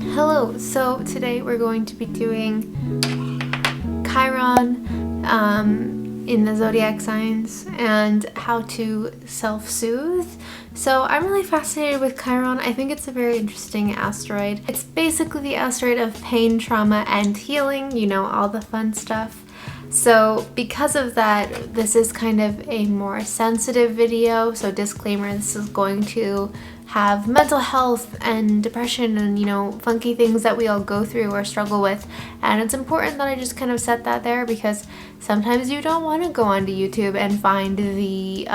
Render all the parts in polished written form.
Hello, so today we're going to be doing Chiron in the zodiac signs and how to self-soothe. So I'm really fascinated with Chiron. I think it's a very interesting asteroid. It's basically the asteroid of pain, trauma, and healing, you know, all the fun stuff. So because of that, this is kind of a more sensitive video. So disclaimer, this is going to have mental health and depression and, you know, funky things that we all go through or struggle with. And it's important that I just kind of set that there because sometimes you don't want to go onto YouTube and find the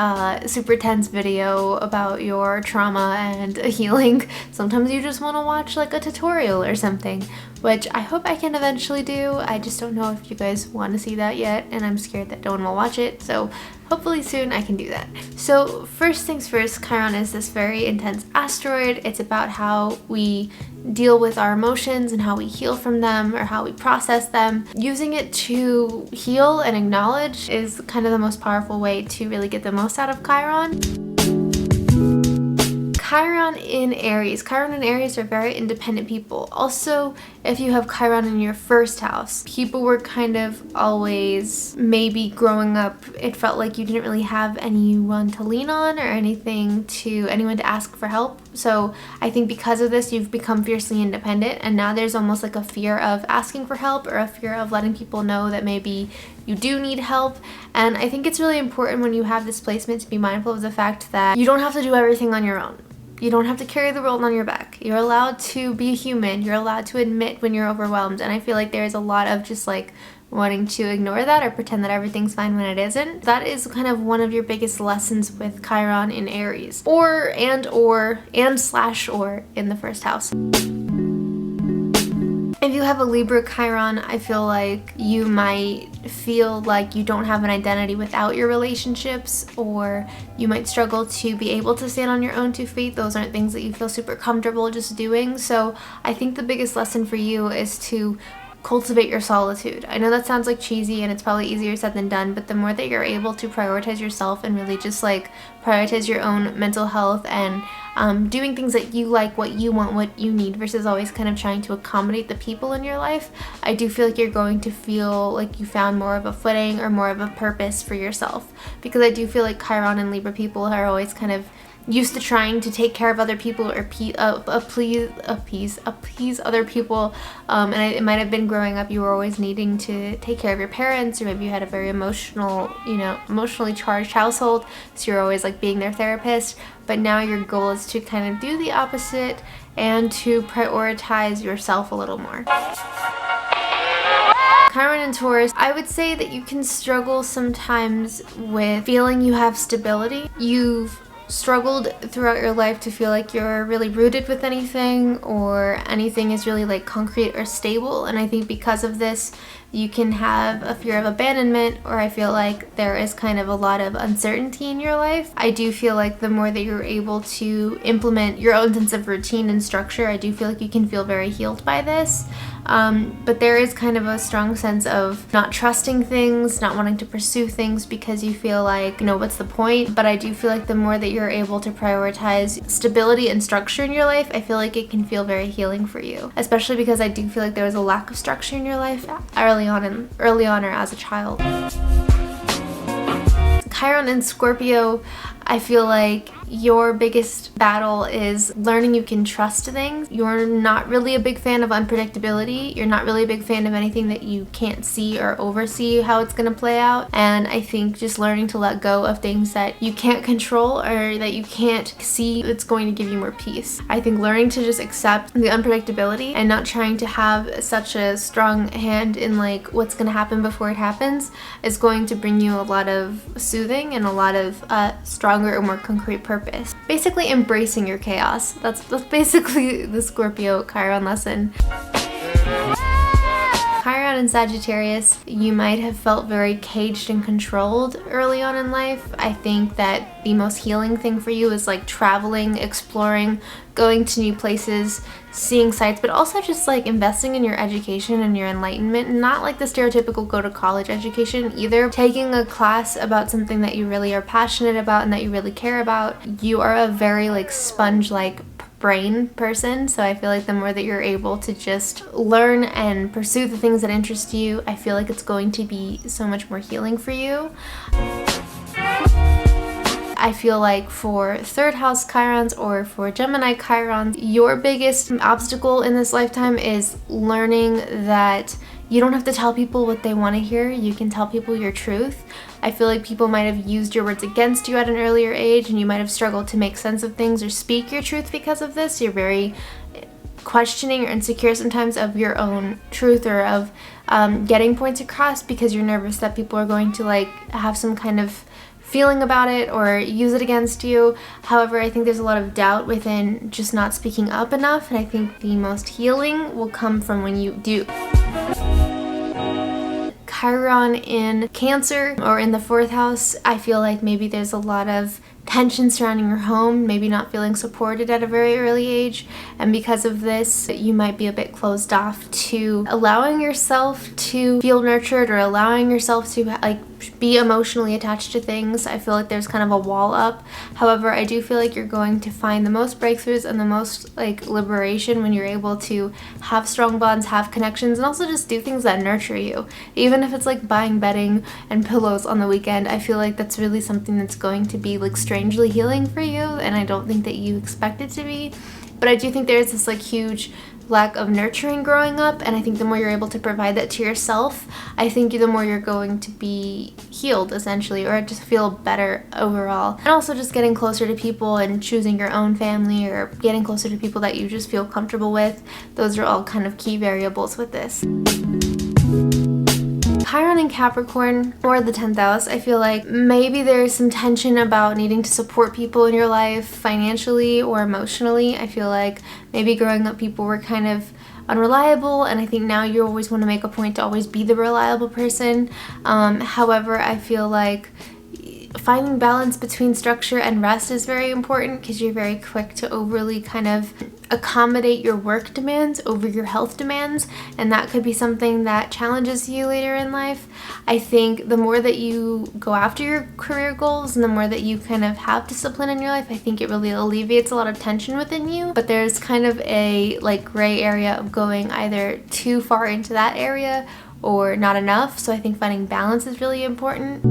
super tense video about your trauma and healing. Sometimes you just want to watch like a tutorial or something, which I hope I can eventually do. I just don't know if you guys want to see that yet, and I'm scared that no one will watch it. So hopefully soon I can do that. So first things first, Chiron is this very intense asteroid. It's about how we deal with our emotions and how we heal from them or how we process them. Using it to heal and acknowledge is kind of the most powerful way to really get the most out of Chiron. Chiron in Aries. Chiron and Aries are very independent people. Also, if you have Chiron in your first house, people were kind of always, maybe growing up, it felt like you didn't really have anyone to lean on or anyone to ask for help. So I think because of this, you've become fiercely independent, and now there's almost like a fear of asking for help or a fear of letting people know that maybe you do need help. And I think it's really important when you have this placement to be mindful of the fact that you don't have to do everything on your own. You don't have to carry the world on your back. You're allowed to be a human. You're allowed to admit when you're overwhelmed. And I feel like there is a lot of just like wanting to ignore that or pretend that everything's fine when it isn't. That is kind of one of your biggest lessons with Chiron in Aries. Or in the first house. If you have a Libra Chiron, I feel like you might feel like you don't have an identity without your relationships, or you might struggle to be able to stand on your own 2 feet. Those aren't things that you feel super comfortable just doing. So I think the biggest lesson for you is to cultivate your solitude. I know that sounds like cheesy and it's probably easier said than done, but the more that you're able to prioritize yourself and really just like prioritize your own mental health and doing things that you like, what you want, what you need, versus always kind of trying to accommodate the people in your life, I do feel like you're going to feel like you found more of a footing or more of a purpose for yourself. Because I do feel like Chiron and Libra people are always kind of used to trying to take care of other people or please other people, and it might have been growing up you were always needing to take care of your parents, or maybe you had a very emotionally charged household, so you're always like being their therapist. But now your goal is to kind of do the opposite and to prioritize yourself a little more. Chiron and Taurus, I would say that you can struggle sometimes with feeling you have stability. You've struggled throughout your life to feel like you're really rooted with anything, or anything is really like concrete or stable, and I think because of this you can have a fear of abandonment, or I feel like there is kind of a lot of uncertainty in your life. I do feel like the more that you're able to implement your own sense of routine and structure, I do feel like you can feel very healed by this. But there is kind of a strong sense of not trusting things, not wanting to pursue things because you feel like, you know, what's the point? But I do feel like the more that you're able to prioritize stability and structure in your life, I feel like it can feel very healing for you. Especially because I do feel like there was a lack of structure in your life early on or as a child. Chiron and Scorpio, I feel like your biggest battle is learning you can trust things. You're not really a big fan of unpredictability. You're not really a big fan of anything that you can't see or oversee how it's going to play out. And I think just learning to let go of things that you can't control or that you can't see, it's going to give you more peace. I think learning to just accept the unpredictability and not trying to have such a strong hand in like what's going to happen before it happens is going to bring you a lot of soothing and a lot of stronger or more concrete purpose. Basically embracing your chaos. That's basically the Scorpio Chiron lesson. Chiron and Sagittarius, you might have felt very caged and controlled early on in life. I think that the most healing thing for you is like traveling, exploring, going to new places, seeing sights, but also just like investing in your education and your enlightenment. Not like the stereotypical go to college education either. Taking a class about something that you really are passionate about and that you really care about. You are a very like sponge-like brain person. So I feel like the more that you're able to just learn and pursue the things that interest you, I feel like it's going to be so much more healing for you. I feel like for third house Chirons or for Gemini Chirons, your biggest obstacle in this lifetime is learning that you don't have to tell people what they want to hear. You can tell people your truth. I feel like people might have used your words against you at an earlier age, and you might have struggled to make sense of things or speak your truth because of this. You're very questioning or insecure sometimes of your own truth or of getting points across because you're nervous that people are going to like have some kind of feeling about it or use it against you. However, I think there's a lot of doubt within just not speaking up enough, and I think the most healing will come from when you do. Chiron in Cancer or in the 4th house, I feel like maybe there's a lot of tension surrounding your home, maybe not feeling supported at a very early age, and because of this you might be a bit closed off to allowing yourself to feel nurtured or allowing yourself to like be emotionally attached to things. I feel like there's kind of a wall up. However, I do feel like you're going to find the most breakthroughs and the most like liberation when you're able to have strong bonds, have connections, and also just do things that nurture you. Even if it's like buying bedding and pillows on the weekend, I feel like that's really something that's going to be like strangely healing for you, and I don't think that you expect it to be. But I do think there's this like huge lack of nurturing growing up, and I think the more you're able to provide that to yourself, I think the more you're going to be healed essentially, or just feel better overall. And also just getting closer to people and choosing your own family or getting closer to people that you just feel comfortable with. Those are all kind of key variables with this. Chiron in Capricorn or the 10th house, I feel like maybe there's some tension about needing to support people in your life financially or emotionally. I feel like maybe growing up people were kind of unreliable, and I think now you always want to make a point to always be the reliable person. However, I feel like finding balance between structure and rest is very important because you're very quick to overly kind of accommodate your work demands over your health demands, and that could be something that challenges you later in life. I think the more that you go after your career goals and the more that you kind of have discipline in your life, I think it really alleviates a lot of tension within you. But there's kind of a like gray area of going either too far into that area or not enough, so I think finding balance is really important.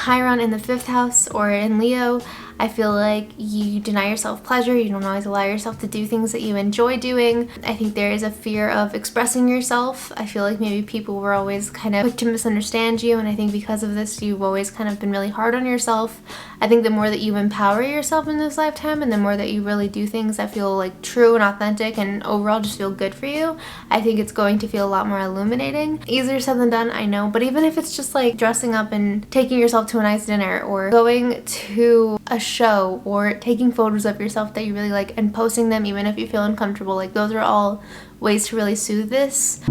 Chiron in the 5th house or in Leo, I feel like you deny yourself pleasure. You don't always allow yourself to do things that you enjoy doing. I think there is a fear of expressing yourself. I feel like maybe people were always kind of quick to misunderstand you, and I think because of this you've always kind of been really hard on yourself. I think the more that you empower yourself in this lifetime and the more that you really do things that feel like true and authentic and overall just feel good for you, I think it's going to feel a lot more illuminating. Easier said than done, I know, but even if it's just like dressing up and taking yourself to a nice dinner or going to a show or taking photos of yourself that you really like and posting them even if you feel uncomfortable, like those are all ways to really soothe this.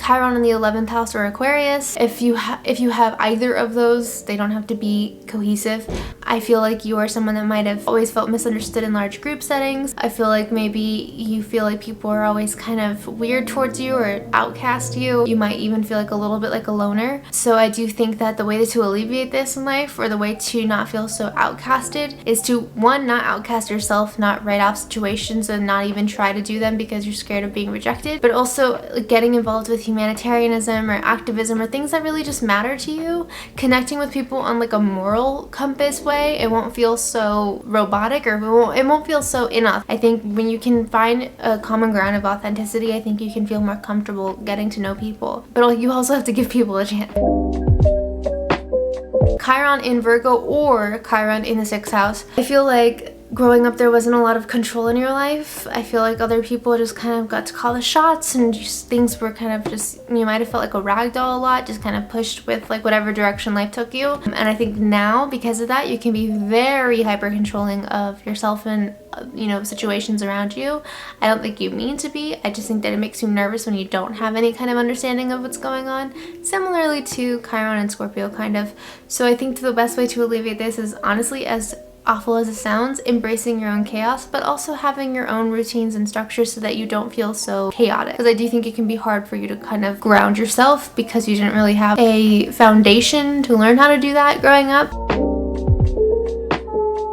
Chiron in the 11th house or Aquarius, if you have either of those, they don't have to be cohesive. I feel like you are someone that might have always felt misunderstood in large group settings. I feel like maybe you feel like people are always kind of weird towards you or outcast you. You might even feel like a little bit like a loner. So I do think that the way to alleviate this in life, or the way to not feel so outcasted, is to, one, not outcast yourself, not write off situations and not even try to do them because you're scared of being rejected, but also getting involved with humanitarianism or activism or things that really just matter to you, connecting with people on like a moral compass way. It won't feel so robotic, or it won't feel so enough. I think when you can find a common ground of authenticity, I think you can feel more comfortable getting to know people, but you also have to give people a chance. Chiron in Virgo or Chiron in the 6th house, I feel like growing up there wasn't a lot of control in your life. I feel like other people just kind of got to call the shots, and just things were kind of just, you might have felt like a rag doll a lot, just kind of pushed with like whatever direction life took you. And I think now because of that you can be very hyper controlling of yourself and situations around you. I don't think you mean to be. I just think that it makes you nervous when you don't have any kind of understanding of what's going on, similarly to Chiron and Scorpio kind of. So I think the best way to alleviate this is, honestly, as awful as it sounds, embracing your own chaos, but also having your own routines and structures so that you don't feel so chaotic. Because I do think it can be hard for you to kind of ground yourself because you didn't really have a foundation to learn how to do that growing up.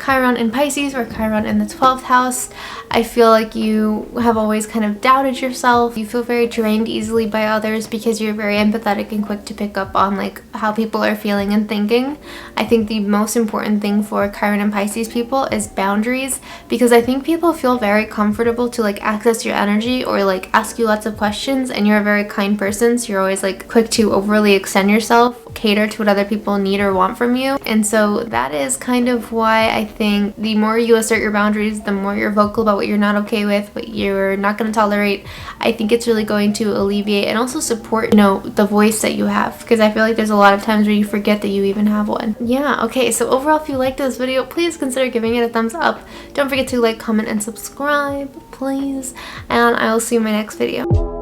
Chiron in Pisces or Chiron in the 12th house, I feel like you have always kind of doubted yourself. You feel very drained easily by others because you're very empathetic and quick to pick up on like how people are feeling and thinking. I think the most important thing for Chiron and Pisces people is boundaries, because I think people feel very comfortable to like access your energy or like ask you lots of questions, and you're a very kind person, so you're always like quick to overly extend yourself, cater to what other people need or want from you. And so that is kind of why I think the more you assert your boundaries, the more you're vocal about what you're not okay with, what you're not going to tolerate, I think it's really going to alleviate and also support, you know, the voice that you have, because I feel like there's a lot of times where you forget that you even have one. Yeah, okay, so overall, if you liked this video, please consider giving it a thumbs up. Don't forget to like, comment, and subscribe, please, and I will see you in my next video.